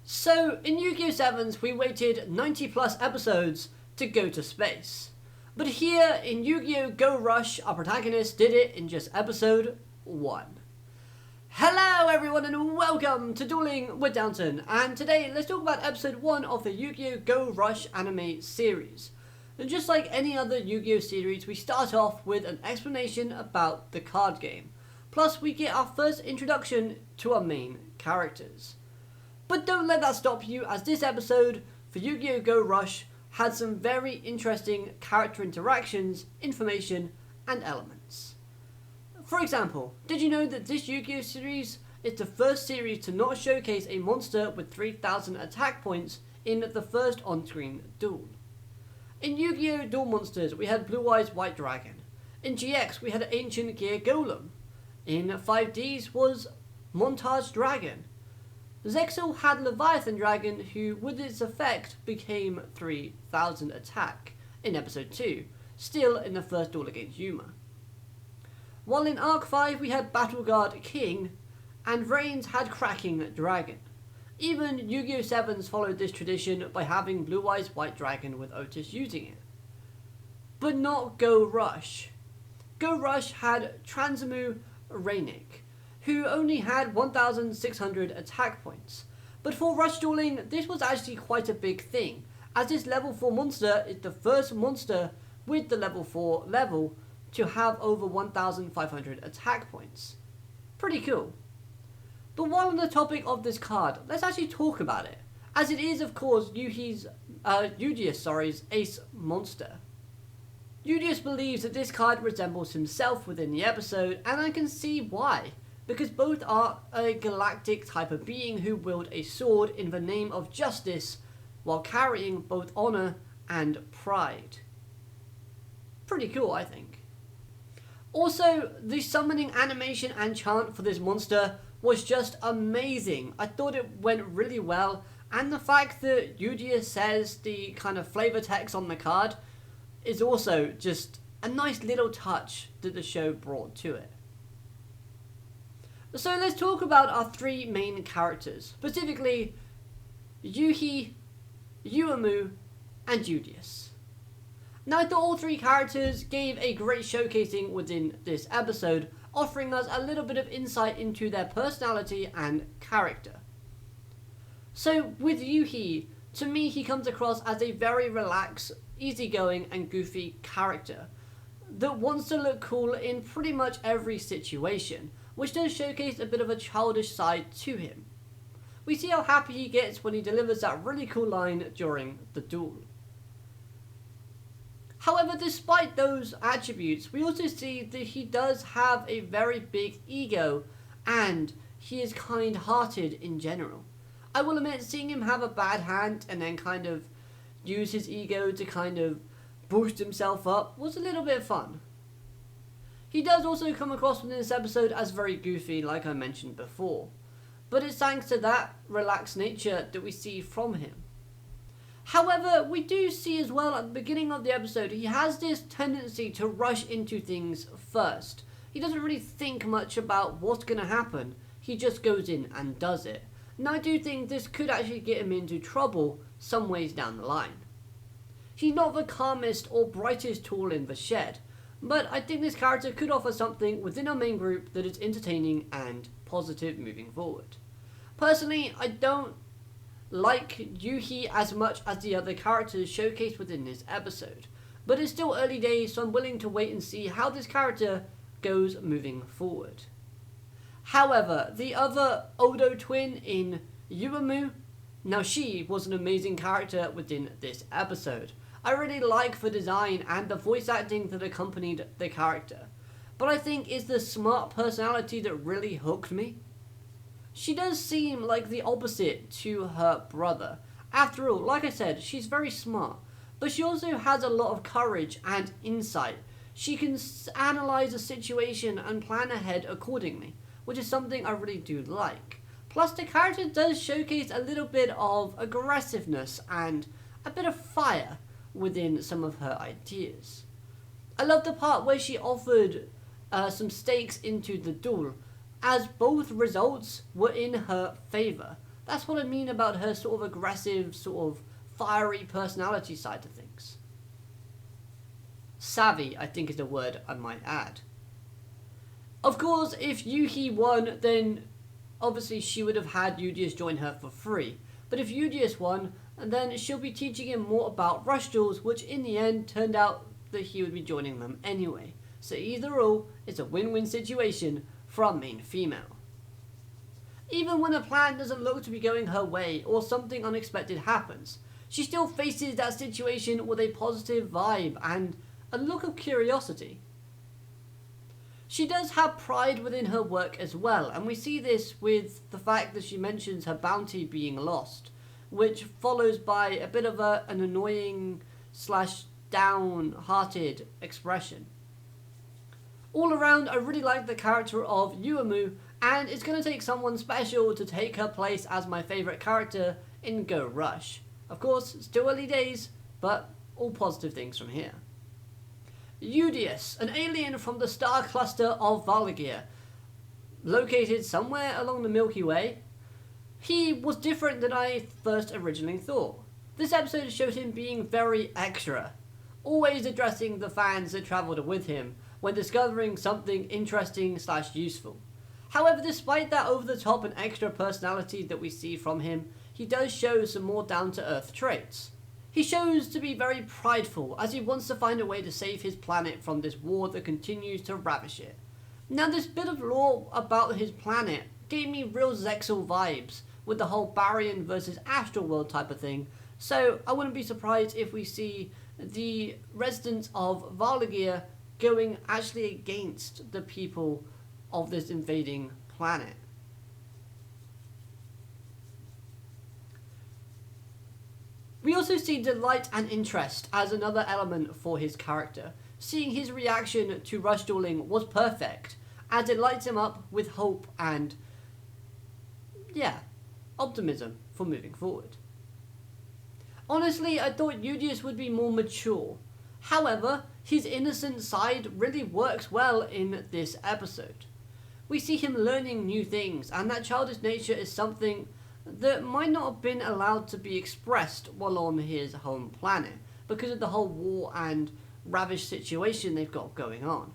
So, in Yu-Gi-Oh! 7's, we waited 90 plus episodes to go to space. But here, in Yu-Gi-Oh! Go Rush, our protagonist did it in just episode 1. Hello everyone and welcome to Dueling with Downton, and today let's talk about episode 1 of the Yu-Gi-Oh! Go Rush anime series. And just like any other Yu-Gi-Oh! Series, we start off with an explanation about the card game. Plus we get our first introduction to our main characters. But don't let that stop you, as this episode for Yu-Gi-Oh! Go Rush had some very interesting character interactions, information, and elements. For example, did you know that this Yu-Gi-Oh! Series is the first series to not showcase a monster with 3,000 attack points in the first on-screen duel? In Yu-Gi-Oh! Duel Monsters, we had Blue Eyes White Dragon. In GX, we had Ancient Gear Golem. In 5Ds was Montage Dragon. Zexal had Leviathan Dragon, who with its effect became 3,000 attack in episode 2, still in the first duel against Yuma. While in Arc 5 we had Battleguard King, and Reigns had Cracking Dragon. Even Yu-Gi-Oh! 7's followed this tradition by having Blue Eyes White Dragon with Otis using it. But not Go Rush. Go Rush had Transamu Rainick, who only had 1,600 attack points. But for Rush Dueling, this was actually quite a big thing, as this level 4 monster is the first monster with the level 4 level to have over 1,500 attack points. Pretty cool. But while on the topic of this card, let's actually talk about it, as it is of course Yudias' ace monster. Yudias believes that this card resembles himself within the episode, and I can see why, because both are a galactic type of being who wield a sword in the name of justice while carrying both honor and pride. Pretty cool, I think. Also, the summoning animation and chant for this monster was just amazing. I thought it went really well, and the fact that Yudias says the kind of flavor text on the card is also just a nice little touch that the show brought to it. So let's talk about our three main characters, specifically Yuhi, Yuamu, and Yudias. Now I thought all three characters gave a great showcasing within this episode, offering us a little bit of insight into their personality and character. So with Yuhi, to me he comes across as a very relaxed, easygoing and goofy character that wants to look cool in pretty much every situation, which does showcase a bit of a childish side to him. We see how happy he gets when he delivers that really cool line during the duel. However, despite those attributes, we also see that he does have a very big ego, and he is kind-hearted in general. I will admit, seeing him have a bad hand and then kind of use his ego to kind of boost himself up was a little bit fun. He does also come across within this episode as very goofy, like I mentioned before, but it's thanks to that relaxed nature that we see from him. However, we do see as well at the beginning of the episode, he has this tendency to rush into things first. He doesn't really think much about what's going to happen, he just goes in and does it. And I do think this could actually get him into trouble some ways down the line. He's not the calmest or brightest tool in the shed, but I think this character could offer something within our main group that is entertaining and positive moving forward. Personally, I don't like Yuhi as much as the other characters showcased within this episode, but it's still early days, so I'm willing to wait and see how this character goes moving forward. However, the other Odo twin in Yuamu, now she was an amazing character within this episode. I really like the design and the voice acting that accompanied the character, but I think it's the smart personality that really hooked me. She does seem like the opposite to her brother. After all, like I said, she's very smart, but she also has a lot of courage and insight. She can analyze a situation and plan ahead accordingly, which is something I really do like. Plus, the character does showcase a little bit of aggressiveness and a bit of fire within some of her ideas. I love the part where she offered some stakes into the duel, as both results were in her favour. That's what I mean about her sort of aggressive, sort of fiery personality side to things. Savvy, I think, is the word I might add. Of course, if Yuhi won, then obviously she would have had Yudias join her for free. But if Yudias won, then she'll be teaching him more about rush duels, which in the end turned out that he would be joining them anyway. So either or, it's a win-win situation for our main female. Even when a plan doesn't look to be going her way or something unexpected happens, she still faces that situation with a positive vibe and a look of curiosity. She does have pride within her work as well, and we see this with the fact that she mentions her bounty being lost, which follows by a bit of an annoying / downhearted expression. All around, I really like the character of Yuamu, and it's going to take someone special to take her place as my favourite character in Go Rush. Of course, still early days, but all positive things from here. Yudias, an alien from the star cluster of Valagir, located somewhere along the Milky Way. He was different than I first originally thought. This episode showed him being very extra, always addressing the fans that travelled with him when discovering something interesting / useful. However, despite that over-the-top and extra personality that we see from him, he does show some more down-to-earth traits. He shows to be very prideful, as he wants to find a way to save his planet from this war that continues to ravish it. Now, this bit of lore about his planet gave me real Zexal vibes, with the whole Baryon versus Astral World type of thing, so I wouldn't be surprised if we see the residents of Valagir going actually against the people of this invading planet. We also see delight and interest as another element for his character. Seeing his reaction to rush dueling was perfect, as it lights him up with hope and, optimism for moving forward. Honestly, I thought Yudias would be more mature. However, his innocent side really works well in this episode. We see him learning new things, and that childish nature is something that might not have been allowed to be expressed while on his home planet, because of the whole war and ravish situation they've got going on.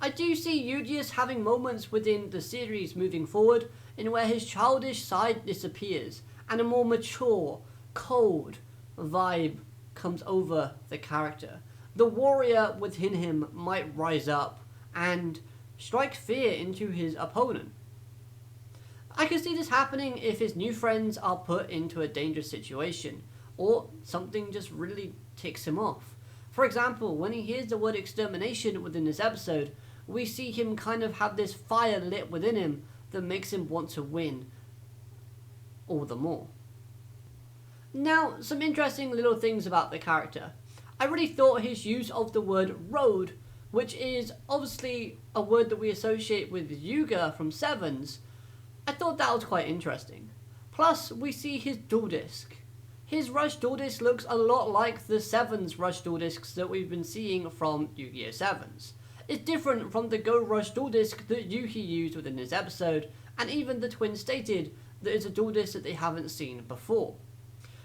I do see Yudias having moments within the series moving forward in where his childish side disappears, and a more mature, cold vibe comes over the character. The warrior within him might rise up and strike fear into his opponent. I can see this happening if his new friends are put into a dangerous situation, or something just really ticks him off. For example, when he hears the word extermination within this episode, we see him kind of have this fire lit within him that makes him want to win all the more. Now, some interesting little things about the character. I really thought his use of the word road, which is obviously a word that we associate with Yuga from Sevens, I thought that was quite interesting. Plus, we see his dual disc. His rush dual disc looks a lot like the Sevens rush dual discs that we've been seeing from Yu-Gi-Oh! Sevens. It's different from the Go Rush dual disc that Yuhi used within this episode, and even the twins stated that it's a dual disc that they haven't seen before.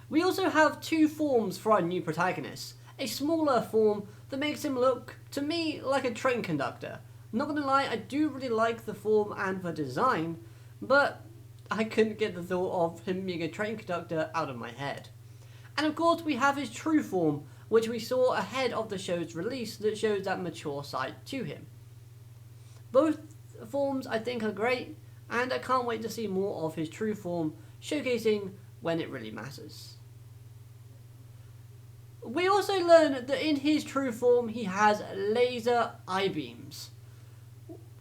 We also have two forms for our new protagonist. A smaller form that makes him look, to me, like a train conductor. Not gonna lie, I do really like the form and the design, but I couldn't get the thought of him being a train conductor out of my head. And of course we have his true form, which we saw ahead of the show's release, that shows that mature side to him. Both forms I think are great, and I can't wait to see more of his true form, showcasing when it really matters. We also learn that in his true form he has laser eye beams.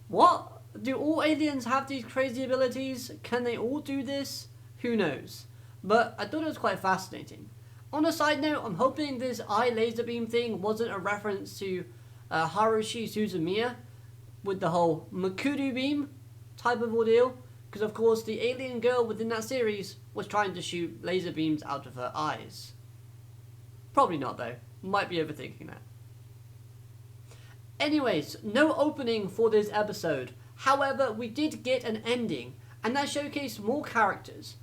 What? Do all aliens have these crazy abilities? Can they all do this? Who knows? But I thought it was quite fascinating. On a side note, I'm hoping this eye laser beam thing wasn't a reference to Harushi Suzumiya with the whole Makudu beam type of ordeal, because of course the alien girl within that series was trying to shoot laser beams out of her eyes. Probably not though, might be overthinking that. Anyways, no opening for this episode. However, we did get an ending, and that showcased more characters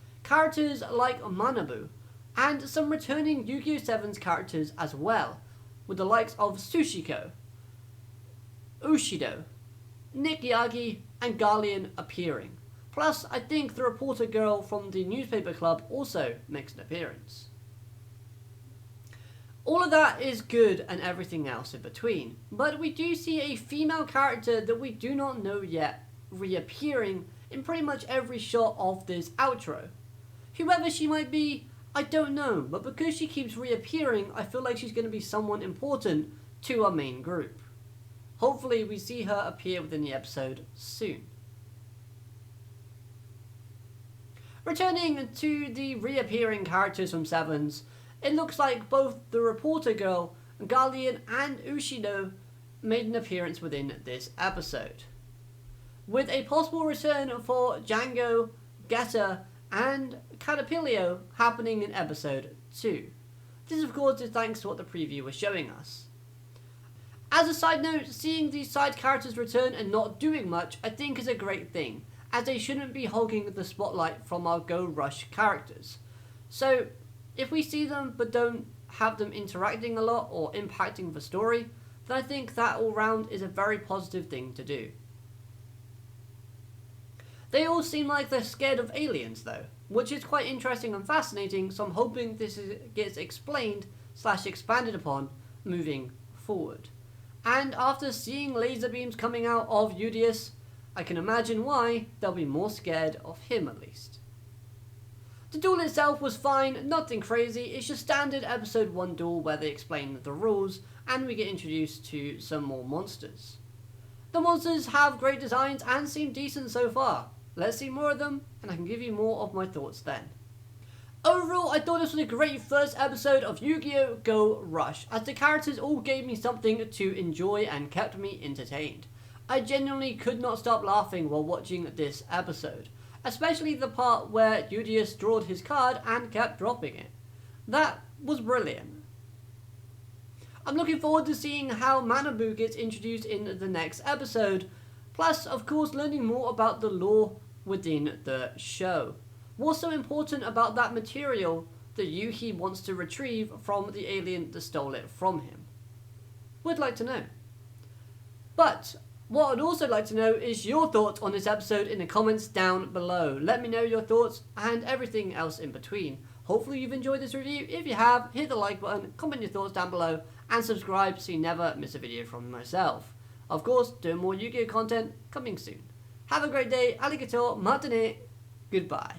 like Manabu, and some returning Yu-Gi-Oh! 7's characters as well, with the likes of Tsushiko, Ushido, Nick Yagi, and Garlean appearing. Plus, I think the reporter girl from the newspaper club also makes an appearance. All of that is good and everything else in between, but we do see a female character that we do not know yet reappearing in pretty much every shot of this outro. Whoever she might be, I don't know, but because she keeps reappearing, I feel like she's going to be someone important to our main group. Hopefully we see her appear within the episode soon. Returning to the reappearing characters from Sevens, it looks like both the reporter girl, Garlean, and Ushido made an appearance within this episode, with a possible return for Django, Geta, and Caterpillar happening in episode 2. This of course is thanks to what the preview was showing us. As a side note, seeing these side characters return and not doing much I think is a great thing, as they shouldn't be hogging the spotlight from our Go Rush characters. So if we see them but don't have them interacting a lot or impacting the story, then I think that all round is a very positive thing to do. They all seem like they're scared of aliens though, which is quite interesting and fascinating, so I'm hoping this gets explained / expanded upon moving forward. And after seeing laser beams coming out of Yudias, I can imagine why they'll be more scared of him at least. The duel itself was fine, nothing crazy, it's just standard episode 1 duel where they explain the rules and we get introduced to some more monsters. The monsters have great designs and seem decent so far. Let's see more of them and I can give you more of my thoughts then. Overall, I thought this was a great first episode of Yu-Gi-Oh! Go Rush, as the characters all gave me something to enjoy and kept me entertained. I genuinely could not stop laughing while watching this episode, especially the part where Yudias drawed his card and kept dropping it. That was brilliant. I'm looking forward to seeing how Manabu gets introduced in the next episode, plus of course learning more about the lore within the show. What's so important about that material that Yuhi wants to retrieve from the alien that stole it from him? Would like to know. But what I'd also like to know is your thoughts on this episode in the comments down below. Let me know your thoughts and everything else in between. Hopefully you've enjoyed this review. If you have, hit the like button, comment your thoughts down below, and subscribe so you never miss a video from myself. Of course, doing more Yu-Gi-Oh! Content coming soon. Have a great day, alligator, matane, goodbye.